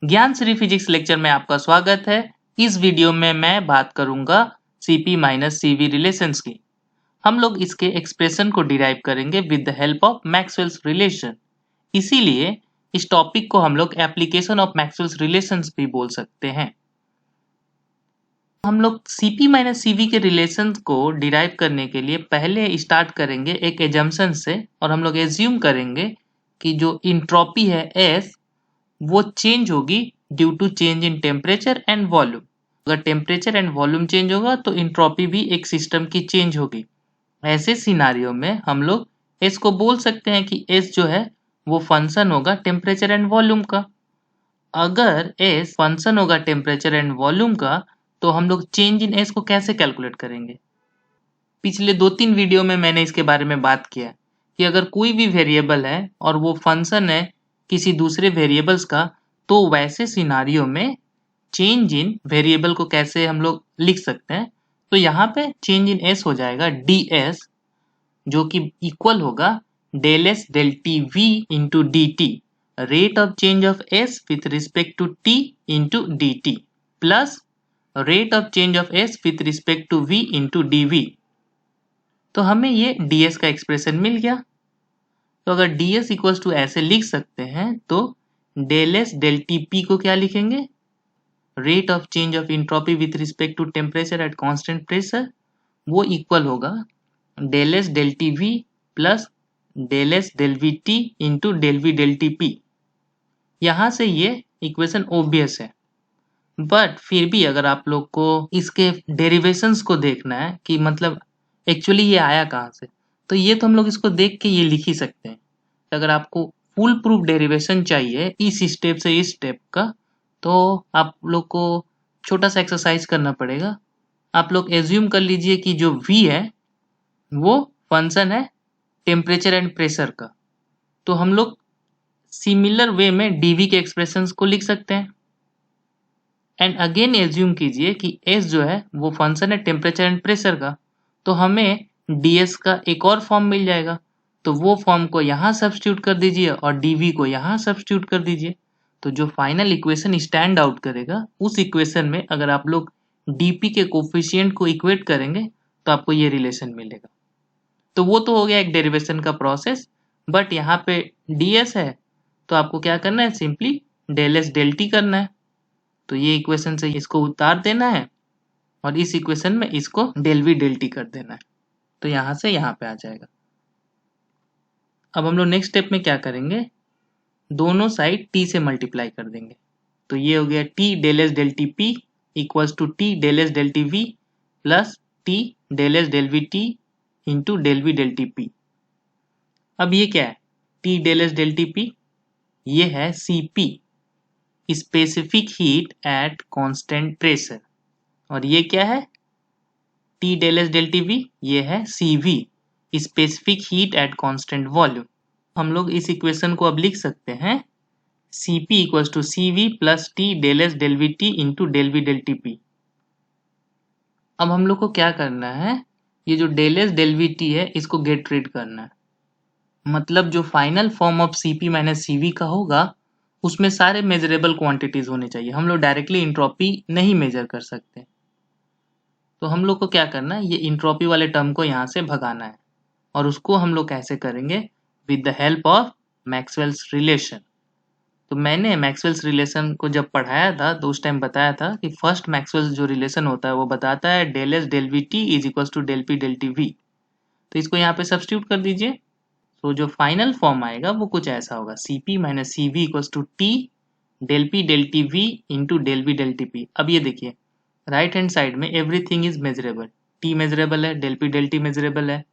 ज्ञान Shri physics lecture में आपका स्वागत है। इस वीडियो में मैं बात करूंगा Cp माइनस Cv रिलेशंस की। हम लोग इसके एक्सप्रेशन को डिराइव करेंगे with the help of Maxwell's relation. इसीलिए इस टॉपिक को हम लोग एप्लीकेशन ऑफ मैक्सवेल्स रिलेशंस भी बोल सकते हैं। हम लोग Cp माइनस Cv के रिलेशन को डिराइव करने के लिए पहले स्टार्ट करेंगे एक एजम्पशन से, और हम लोग एज्यूम करेंगे कि जो इंट्रोपी है S वो चेंज होगी due to change in temperature and volume. अगर टेम्परेचर एंड वॉल्यूम चेंज होगा तो इंट्रोपी भी एक सिस्टम की चेंज होगी। ऐसे सिनारियो में हम लोग एस को बोल सकते हैं कि एस जो है वो फंक्शन होगा टेम्परेचर एंड वॉल्यूम का। अगर एस फंक्शन होगा टेम्परेचर एंड वॉल्यूम का तो हम लोग चेंज इन एस को कैसे कैलकुलेट करेंगे। पिछले 2-3 वीडियो में मैंने इसके बारे में बात किया कि अगर कोई भी वेरिएबल है और वो फंक्शन है किसी दूसरे वेरिएबल्स का, तो वैसे सिनारियो में चेंज इन वेरिएबल को कैसे हम लोग लिख सकते हैं। तो यहाँ पे चेंज इन एस हो जाएगा डी एस, जो कि इक्वल होगा del S del T V into D T, rate of change of S with respect to T into D T, plus rate of change of S with respect to V into D V. तो हमें ये D S का expression मिल गया। तो अगर D S equals to ऐसे लिख सकते हैं तो del S del T P को क्या लिखेंगे, rate of change of entropy with respect to temperature at constant pressure, वो इक्वल होगा del S del T V plus del S del V T into del V del T P. यहाँ से ये equation obvious है, but फिर भी अगर आप लोग को इसके डेरिवेशंस को देखना है कि मतलब एक्चुअली ये आया कहाँ से, तो ये तो हम लोग इसको देख के ये लिख ही सकते हैं। अगर आपको फुल प्रूफ डेरिवेशन चाहिए इस स्टेप से इस स्टेप का, तो आप लोग को छोटा सा एक्सरसाइज करना पड़ेगा। आप लोग एज्यूम कर लीजिए कि जो v है वो फंक्शन है टेम्परेचर एंड प्रेशर का, तो हम लोग सिमिलर वे में dv के एक्सप्रेशंस को लिख सकते हैं। एंड अगेन एज्यूम कीजिए कि s जो है वो फंक्शन है टेम्परेचर एंड प्रेशर का, तो हमें ds का एक और फॉर्म मिल जाएगा। तो वो फॉर्म को यहाँ सब्स्टिट्यूट कर दीजिए और dv को यहाँ सब्स्टिट्यूट कर दीजिए। तो जो फाइनल इक्वेशन स्टैंड आउट करेगा उस इक्वेशन में अगर आप लोग dp के कोफिशिएंट को इक्वेट करेंगे तो आपको ये रिलेशन मिलेगा। तो वो तो हो गया एक डेरिवेशन का प्रोसेस, बट यहाँ पे ds है तो आपको क्या करना है, simply del S del T करना है। तो ये इक्वेशन से इसको उतार देना है और इस इक्वेशन में इसको डेल वी डेल टी कर देना है, तो यहाँ से यहाँ पे आ जाएगा। अब हम लोग नेक्स्ट स्टेप में क्या करेंगे, दोनों साइड t से मल्टीप्लाई कर देंगे। तो ये हो गया t del S del T P equals to t del S del T V plus t del S del V T into del V del T P. अब ये क्या है, t del S del T P, ये है Cp specific heat at constant pressure, और ये क्या है T del S del T V, ये है Cv specific heat at constant volume. हम लोग इस इक्वेशन को अब लिख सकते हैं Cp equals to Cv plus T del S del V T into del V del T P. अब हम लोग को क्या करना है, ये जो del S del V T है इसको गेट रीड करना है। मतलब जो final form of Cp minus Cv का होगा उसमें सारे मेजरेबल क्वांटिटीज होने चाहिए। हम लोग डायरेक्टली इंट्रोपी नहीं मेजर कर सकते, तो हम लोग को क्या करना है, ये इंट्रोपी वाले टर्म को यहाँ से भगाना है। और उसको हम लोग कैसे करेंगे, with the help of Maxwell's relation. तो मैंने मैक्सवेल्स रिलेशन को जब पढ़ाया था तो उस टाइम बताया था कि फर्स्ट मैक्सवेल्स जो रिलेशन होता है वो बताता है del S del V T is equal to del P del T V. तो इसको यहाँ पे सब्स्टिट्यूट कर दीजिए। तो जो फाइनल फॉर्म आएगा वो कुछ ऐसा होगा, Cp minus C V equal to T del T V into del V del T P. अब ये देखिए राइट हैंड साइड में everything is measurable, T measurable है, डेल टी मेजरेबल है,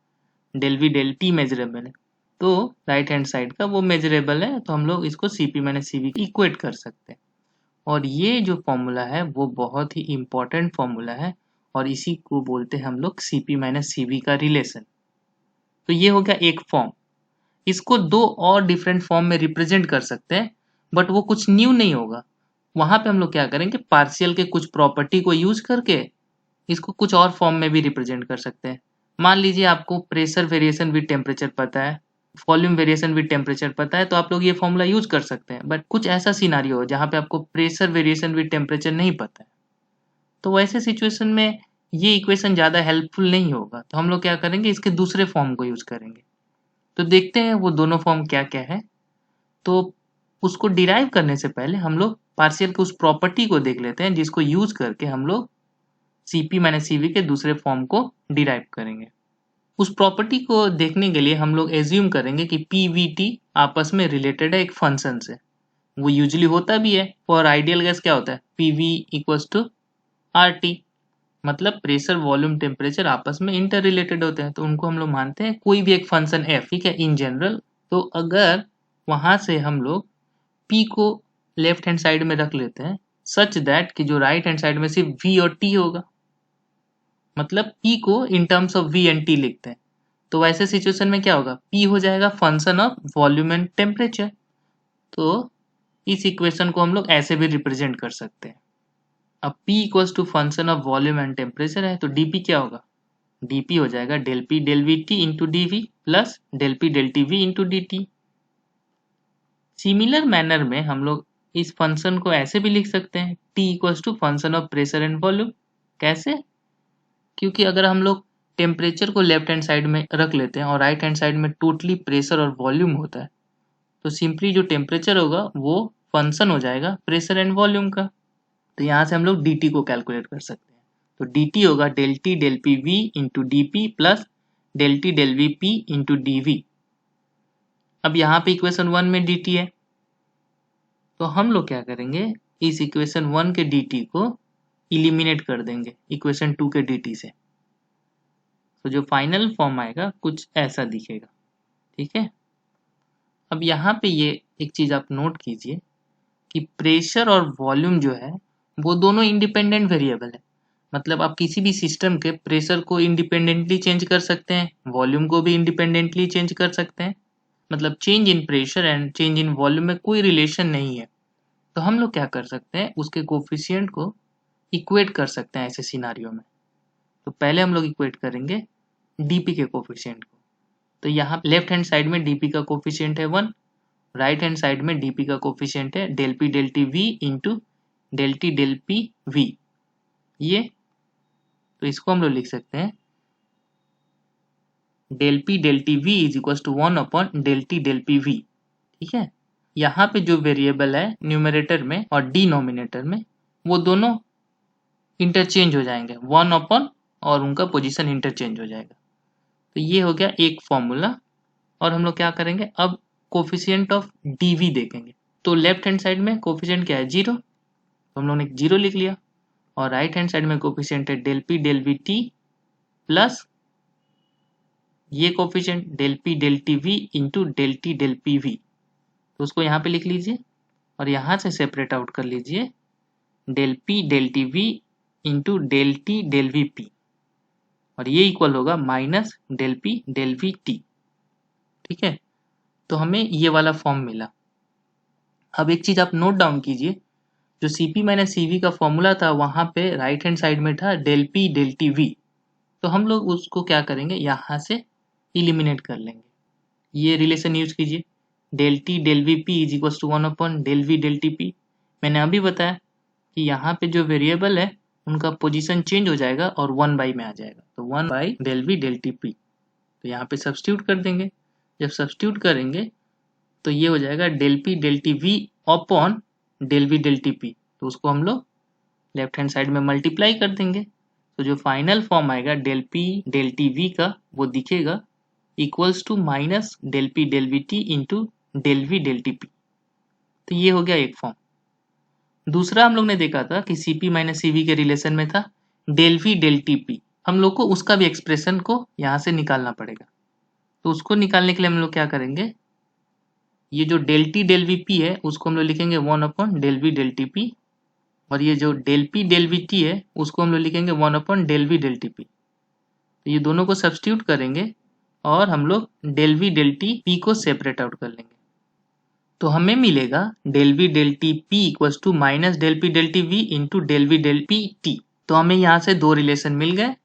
डेल टी मेजरेबल है, तो राइट हैंड साइड का वो मेजरेबल है, तो हम लोग इसको Cp minus C V equate कर सकते हैं। और ये जो फॉर्मूला है वो बहुत ही इंपॉर्टेंट फॉर्मूला है और इसी को बोलते हैं हम लोग Cp माइनस सी वी का रिलेशन। तो ये हो गया एक फॉर्म। इसको दो और डिफरेंट फॉर्म में रिप्रेजेंट कर सकते हैं, बट वो कुछ न्यू नहीं होगा। वहां पे हम लोग क्या करेंगे, पार्शियल के कुछ प्रॉपर्टी को यूज करके इसको कुछ और फॉर्म में भी रिप्रेजेंट कर सकते हैं। मान लीजिए आपको प्रेशर वेरिएशन विद टेम्परेचर पता है, वॉल्यूम वेरिएशन विद टेम्परेचर पता है तो आप लोग ये फॉर्मूला यूज कर सकते हैं, बट कुछ ऐसा सिनारियो हो जहाँ पे आपको प्रेशर वेरिएशन विद टेम्परेचर नहीं पता है, तो वैसे सिचुएशन में ये इक्वेशन ज़्यादा हेल्पफुल नहीं होगा। तो हम लोग क्या करेंगे, इसके दूसरे फॉर्म को यूज करेंगे। तो देखते हैं वो दोनों फॉर्म क्या क्या है। तो उसको डिराइव करने से पहले हम लोग पार्शियल के उस प्रॉपर्टी को देख लेते हैं जिसको यूज करके हम लोग Cp माइनस Cv के दूसरे फॉर्म को डिराइव करेंगे। उस प्रॉपर्टी को देखने के लिए हम लोग एज्यूम करेंगे कि PVT आपस में रिलेटेड है एक फंक्शन से। वो यूजुअली होता भी है। फॉर आइडियल गैस क्या होता है, PV इक्वल्स टू RT, मतलब प्रेशर वॉल्यूम टेम्परेचर आपस में इंटर रिलेटेड होते हैं। तो उनको हम लोग मानते हैं कोई भी एक फंक्शन f, ठीक है, इन जनरल। तो अगर वहां से हम लोग p को लेफ्ट हैंड साइड में रख लेते हैं सच दैट कि जो राइट हैंड साइड में सिर्फ v और t होगा, मतलब p को in terms of v and t लिखते हैं, तो वैसे सिचुएशन में क्या होगा, p हो जाएगा function of volume and temperature. तो इस इक्वेशन को हम लोग ऐसे भी रिप्रेजेंट कर सकते हैं। अब p equals to function of volume and temperature है, तो dp क्या होगा, dp हो जाएगा del p del vt into dv plus del p del tv into dt। Similar manner में हम लोग इस फंक्शन को ऐसे भी लिख सकते हैं, t equals to function of pressure and volume. कैसे, क्योंकि अगर हम लोग टेम्परेचर को लेफ्ट हैंड साइड में रख लेते हैं और राइट हैंड साइड में टोटली प्रेशर और वॉल्यूम होता है, तो सिंपली जो टेम्परेचर होगा वो फंक्शन हो जाएगा प्रेशर एंड वॉल्यूम का। तो यहाँ से हम लोग dt को कैलकुलेट कर सकते हैं। तो dt होगा del T del P V into D P plus del T del V P into D V. अब यहाँ पे इक्वेशन 1 में dt है, तो हम लोग क्या करेंगे, इस इक्वेशन 1 के dt को इलिमिनेट कर देंगे इक्वेशन 2 के dt से। तो जो फाइनल फॉर्म आएगा कुछ ऐसा दिखेगा, ठीक है। अब यहाँ पे ये एक चीज आप नोट कीजिए कि प्रेशर और वॉल्यूम जो है वो दोनों इंडिपेंडेंट वेरिएबल है। मतलब आप किसी भी सिस्टम के प्रेशर को इंडिपेंडेंटली चेंज कर सकते हैं, वॉल्यूम को भी इंडिपेंडेंटली चेंज कर सकते हैं। मतलब change in pressure and change in volume में कोई रिलेशन नहीं है। तो हम लोग क्या कर सकते हैं, उसके कोफिशिएंट को इक्वेट कर सकते हैं ऐसे सिनारियो में। तो पहले हम लोग इक्वेट करेंगे डीपी के कोफिशिएंट को। तो यहाँ लेफ्ट हैंड साइड में डीपी का कोफिशिएंट है 1, राइट हैंड साइड में डीपी का कोफिशिएंट है del P del T V into del T del P V. ये तो इसको हम लोग लिख सकते हैं del P del T V is equal to 1 upon del T del P V, ठीक है। यहाँ पे जो वेरिएबल है न्यूमरेटर में और डिनोमिनेटर में वो दोनों इंटरचेंज हो जाएंगे, 1 अपॉन और उनका पोजीशन इंटरचेंज हो जाएगा। तो ये हो गया एक फॉर्मूला। और हम लोग क्या करेंगे, अब कोफिशिएंट ऑफ डीवी देखेंगे। तो लेफ्ट हैंड साइड में कोफिशिएंट क्या है, 0, तो हम लोगों ने 0 लिख लिया। और राइट हैंड साइड में कोफिशिएंट है del P del V T plus ये coefficient del P del T V into del T del P V. तो उसको यहाँ पे लिख लीजिए और यहाँ से सेपरेट आउट कर लीजिए del P del T V into del T del V P, और ये इक्वल होगा minus del P del V T, ठीक है। तो हमें ये वाला फॉर्म मिला। अब एक चीज आप नोट डाउन कीजिए, जो Cp माइनस Cv का फॉर्मूला था वहां पे राइट हैंड साइड में था del P del T V. तो हम लोग उसको क्या करेंगे, यहाँ से इलिमिनेट कर लेंगे। ये रिलेशन यूज कीजिए, del T del V P is equal to 1 upon del V del T P. मैंने अभी बताया कि यहाँ पे जो वेरिएबल है उनका पोजीशन चेंज हो जाएगा और 1 बाई में आ जाएगा, तो 1 by del V del T P. तो यहाँ पे सब्स्टिट्यूट कर देंगे। जब सब्स्टिट्यूट करेंगे तो ये हो जाएगा del P del T V upon del V del T P. तो उसको हम लोग लेफ्ट हैंड साइड में मल्टीप्लाई कर देंगे। तो जो फाइनल फॉर्म आएगा del P del T V का वो दिखेगा equals to minus del P del V T into del V del T P. तो ये हो गया एक फॉर्म। दूसरा हम लोग ने देखा था कि Cp माइनस Cv के रिलेशन में था del V del T P. हम लोग को उसका भी एक्सप्रेशन को यहाँ से निकालना पड़ेगा। तो उसको निकालने के लिए हम लोग क्या करेंगे, ये जो del T del V P है उसको हम लोग लिखेंगे 1 upon del V del T P, और ये जो del P del V T है उसको हम लोग लिखेंगे 1 upon del V del T P. तो ये दोनों को सब्स्टिट्यूट करेंगे और हम लोग del V del T P को सेपरेट आउट कर लेंगे। तो हमें मिलेगा del V del T P equals to minus del P del T V into del V del P T. तो हमें यहाँ से दो रिलेशन मिल गए,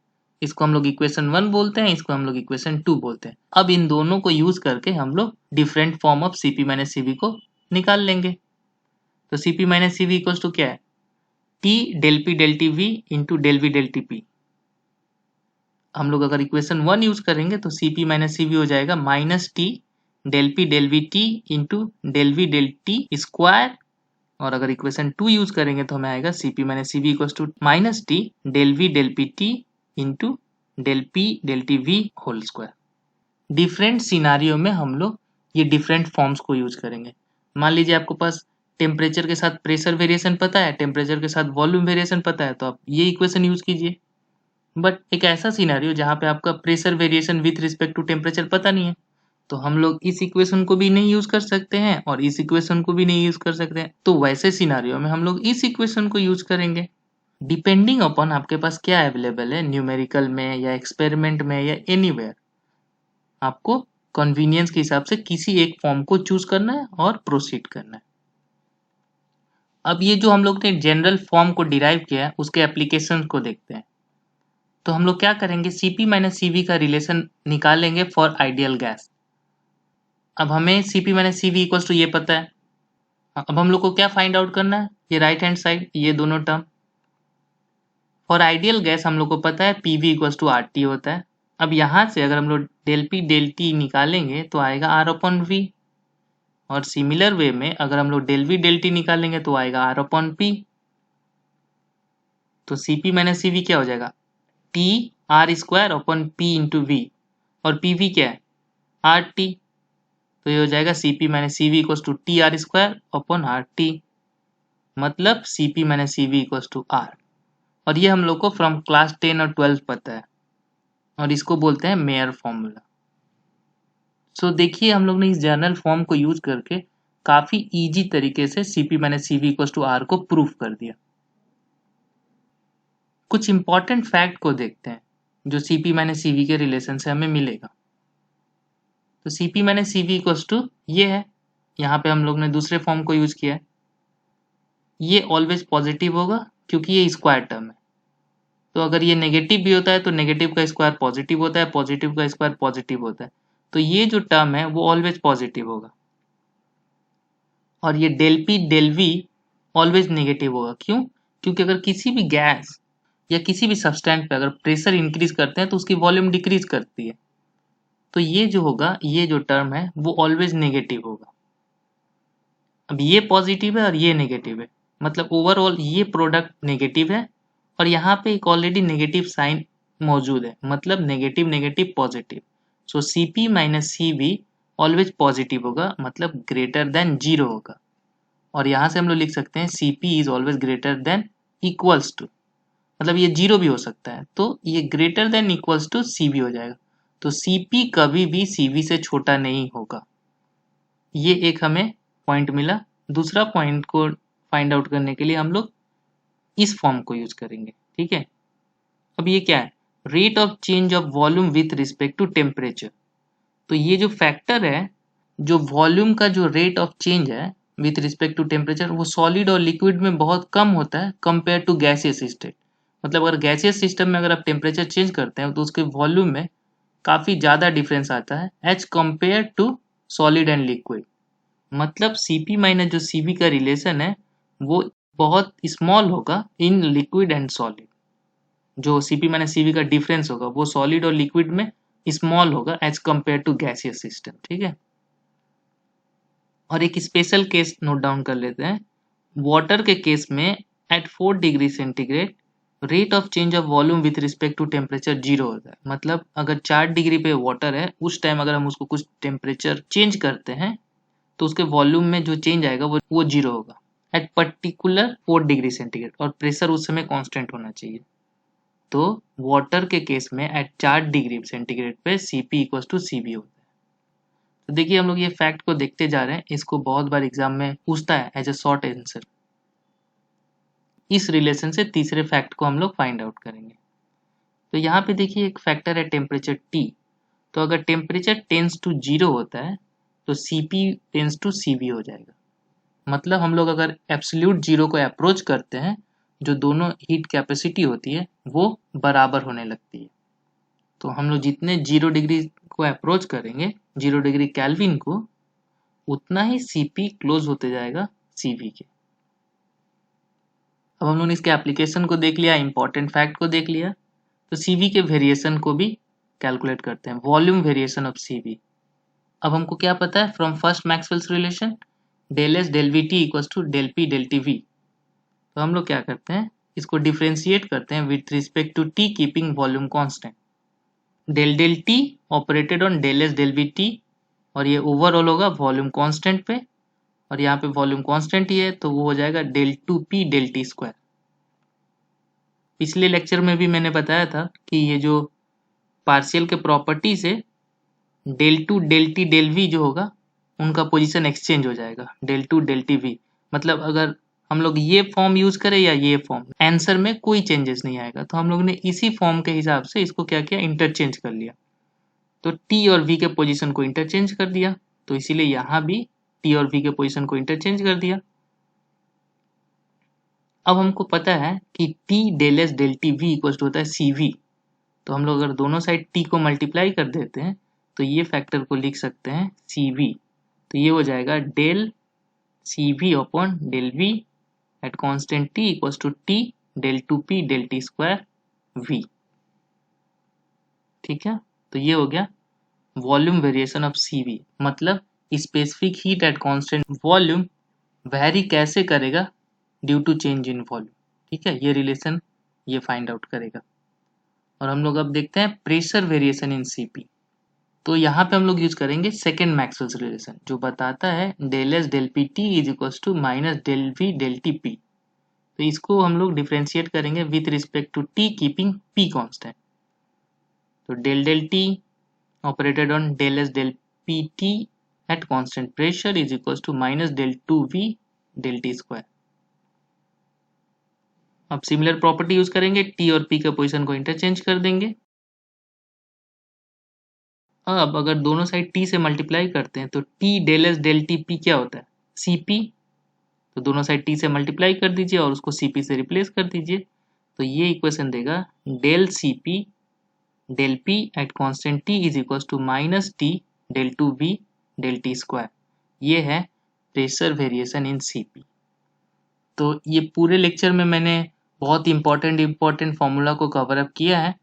इसको हम लोग इक्वेशन 1 बोलते हैं, इसको हम लोग इक्वेशन 2 बोलते हैं। अब इन दोनों को यूज करके हम लोग different form of Cp minus Cv को निकाल लेंगे। तो Cp minus Cv equals to क्या है, T del P del T V into del V del T P। हम लोग अगर इक्वेशन 1 यूज करेंगे तो Cp माइनस Cv हो जाएगा minus T del P del V T into del V del T square. और अगर इक्वेशन 2 यूज करेंगे तो हमें आएगा Cp minus Cv equals to minus T del V del P T into del P del T V whole square. Different scenario में हम लोग ये डिफरेंट फॉर्म्स को यूज करेंगे। मान लीजिए आपको पास टेम्परेचर के साथ प्रेशर वेरिएशन पता है, टेम्परेचर के साथ वॉल्यूम वेरिएशन पता है, तो आप ये इक्वेशन यूज कीजिए। बट एक ऐसा सिनारियो जहाँ पे आपका pressure variation with respect to temperature पता नहीं है, तो हम लोग इस इक्वेशन को भी नहीं यूज कर सकते हैं और इस इक्वेशन को भी नहीं यूज कर सकते हैं। तो वैसे सिनारियो में हम लोग इस इक्वेशन को यूज करेंगे। डिपेंडिंग अपॉन आपके पास क्या अवेलेबल है, न्यूमेरिकल में या एक्सपेरिमेंट में या एनीवेयर, आपको कन्वीनियंस के हिसाब से किसी एक फॉर्म को चूज करना है और प्रोसीड करना है। अब ये जो हम लोग ने जनरल फॉर्म को डिराइव किया है उसके एप्लीकेशन को देखते हैं। तो हम लोग क्या करेंगे, Cp माइनस Cv का रिलेशन निकालेंगे फॉर आइडियल गैस। अब हमें Cp minus Cv equals to ये पता है। अब हम लोग को क्या फाइंड आउट करना है, ये राइट हैंड साइड ये दोनों टर्म। फॉर आइडियल गैस हम लोग को पता है Pv इक्वल्स टू RT होता है। अब यहाँ से अगर हम लोग डेल P डेल T निकालेंगे तो आएगा R अपॉन V, और सिमिलर वे में अगर हम लोग डेल V डेल T निकालेंगे तो आएगा R अपॉन P। तो Cp माइनस Cv क्या हो जाएगा, T R square upon P into V, और Pv क्या है RT। तो ये हो जाएगा Cp minus Cv equals to T R square upon RT, मतलब Cp minus Cv equals to R। और ये हम लोग को फ्रॉम क्लास 10 और 12 पता है, और इसको बोलते हैं मेयर फॉर्मूला। सो देखिए हम लोग ने इस जर्नल फॉर्म को यूज करके काफी इजी तरीके से Cp minus Cv equals to R को प्रूफ कर दिया। कुछ इंपॉर्टेंट फैक्ट को देखते हैं जो Cp माइनस Cv के रिलेशन से हमें मिलेगा। तो Cp minus Cv equals to ये है, यहाँ पे हम लोग ने दूसरे फॉर्म को यूज किया है। ये ऑलवेज पॉजिटिव होगा क्योंकि ये स्क्वायर टर्म है। तो अगर ये नेगेटिव भी होता है तो नेगेटिव का स्क्वायर पॉजिटिव होता है, पॉजिटिव का स्क्वायर पॉजिटिव होता है। तो ये जो टर्म है वो ऑलवेज पॉजिटिव होगा। और ये del P del V always negative होगा। क्यों? क्योंकि अगर किसी भी गैस या किसी भी सब्सटेंस पे अगर प्रेशर इंक्रीज करते हैं तो उसकी वॉल्यूम डिक्रीज करती है। तो ये जो होगा, ये जो टर्म है वो ऑलवेज नेगेटिव होगा। अब ये पॉजिटिव है और ये नेगेटिव है, मतलब ओवरऑल ये प्रोडक्ट नेगेटिव है, और यहाँ पे एक ऑलरेडी नेगेटिव साइन मौजूद है, मतलब नेगेटिव नेगेटिव पॉजिटिव। सो Cp minus Cv always positive होगा, मतलब ग्रेटर देन 0 होगा। और यहाँ से हम लोग लिख सकते हैं Cp is always greater than equals to, मतलब ये 0 भी हो सकता है, तो ये greater than equals to Cv हो जाएगा। तो Cp कभी भी Cv से छोटा नहीं होगा। ये एक हमें पॉइंट मिला। दूसरा पॉइंट को फाइंड आउट करने के लिए हम लोग इस फॉर्म को यूज करेंगे, ठीक है। अब ये क्या है, rate of change of volume with respect to temperature. तो ये जो फैक्टर है, जो वॉल्यूम का जो रेट ऑफ चेंज है विथ रिस्पेक्ट टू टेम्परेचर, वो सॉलिड और लिक्विड में बहुत कम होता है कंपेयर टू गैसियस स्टेट। मतलब अगर गैसियस सिस्टम में अगर आप टेम्परेचर चेंज करते हैं तो उसके वॉल्यूम में काफी ज्यादा डिफरेंस आता है as compared to solid and liquid. मतलब Cp माइनस जो Cv का रिलेशन है वो बहुत स्मॉल होगा इन लिक्विड एंड सॉलिड। जो Cp माइनस Cv का डिफरेंस होगा वो सॉलिड और लिक्विड में स्मॉल होगा as compared to gaseous system, ठीक है। और एक स्पेशल केस नोट डाउन कर लेते हैं। वाटर के केस में at 4 degree centigrade rate of change of volume with respect to temperature 0 होता है। मतलब अगर 4 डिग्री पे वाटर है, उस टाइम अगर हम उसको कुछ टेम्परेचर चेंज करते हैं तो उसके वॉल्यूम में जो चेंज आएगा वो 0 होगा एट पर्टिकुलर 4 डिग्री सेंटीग्रेड, और प्रेशर उस समय कांस्टेंट होना चाहिए। तो वाटर के केस में एट 4 डिग्री सेंटीग्रेड पे Cp इक्वल्स टू Cv होता है। तो देखिए हम लोग ये फैक्ट को देखते जा रहे हैं, इसको बहुत बार एग्जाम में पूछता है एज ए शॉर्ट आंसर। इस रिलेशन से तीसरे फैक्ट को हम लोग फाइंड आउट करेंगे। तो यहाँ पे देखिए एक फैक्टर है टेम्परेचर T। तो अगर टेम्परेचर टेंस टू 0 होता है तो Cp टेंस टू Cv हो जाएगा। मतलब हम लोग अगर एब्सोल्यूट 0 को अप्रोच करते हैं, जो दोनों हीट कैपेसिटी होती है वो बराबर होने लगती है। तो हम लोग जितने 0 डिग्री को अप्रोच करेंगे 0 डिग्री केल्विन को, उतना ही Cp क्लोज होते जाएगा Cv के। अब हम लोगों ने इसके एप्लीकेशन को देख लिया, इंपॉर्टेंट फैक्ट को देख लिया, तो Cv के वेरिएशन को भी कैलकुलेट करते हैं, वॉल्यूम वेरिएशन ऑफ Cv। अब हमको क्या पता है from first Maxwell's relation, del S del V T equals to del P del T V. तो हम लोग क्या करते हैं, इसको डिफ्रेंशिएट करते हैं with respect to T keeping volume constant. Del del T operated on del S del V T, और ये ओवरऑल होगा वॉल्यूम कांस्टेंट पे, और यहाँ पे वॉल्यूम कांस्टेंट ही है तो वो हो जाएगा del two P del T square. पिछले लेक्चर में भी मैंने बताया था कि ये जो पार्शियल के प्रॉपर्टी से del two del T del V जो होगा उनका पोजीशन एक्सचेंज हो जाएगा, del two del T V. मतलब अगर हम लोग ये फॉर्म यूज करें या ये फॉर्म, आंसर में कोई चेंजेस नहीं आएगा। तो हम लोग ने इसी फॉर्म के हिसाब से इसको क्या किया, इंटरचेंज कर लिया। तो टी और वी के पोजीशन को इंटरचेंज कर दिया, तो इसीलिए यहाँ भी टी और वी के पोजीशन को इंटरचेंज कर दिया। अब हमको पता है कि T del S del T V equal to होता है सी वी। तो हम लोग अगर दोनों साइड टी को मल्टीप्लाई कर देते हैं तो ये फैक्टर को लिख सकते हैं सी वी। तो ये हो जाएगा del C V upon del V at constant T equals to T del two P del T square V. ठीक है, तो ये हो गया volume variation of C V, मतलब specific heat at constant volume vary कैसे करेगा due to change in volume. ठीक है, ये रिलेशन ये फाइंड आउट करेगा। और हम लोग अब देखते हैं प्रेशर वेरिएशन इन सीपी। तो यहाँ पे हम लोग यूज करेंगे सेकेंड मैक्सवेल्स रिलेशन जो बताता है del S del P T is equals to minus del V del T P. तो इसको हम लोग डिफ्रेंशिएट करेंगे with respect to T keeping P constant. तो del del T operated on del S del P T at constant pressure is equals to minus del two V del T square. अब similar property use करेंगे, T और P के position को interchange कर देंगे। अब अगर दोनों साइड टी से मल्टीप्लाई करते हैं तो T del S del T P क्या होता है, सी पी। तो दोनों साइड टी से मल्टीप्लाई कर दीजिए और उसको सी पी से रिप्लेस कर दीजिए। तो ये इक्वेशन देगा del C P del P at constant T is equal to minus T del two V del T square. ये है pressure variation in C P. तो ये पूरे लेक्चर में मैंने बहुत इंपॉर्टेंट फॉर्मूला को कवर अप किया है।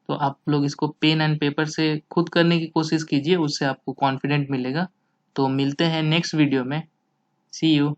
तो आप लोग इसको पेन एंड पेपर से खुद करने की कोशिश कीजिए, उससे आपको कॉन्फिडेंट मिलेगा। तो मिलते हैं नेक्स्ट वीडियो में। सी यू।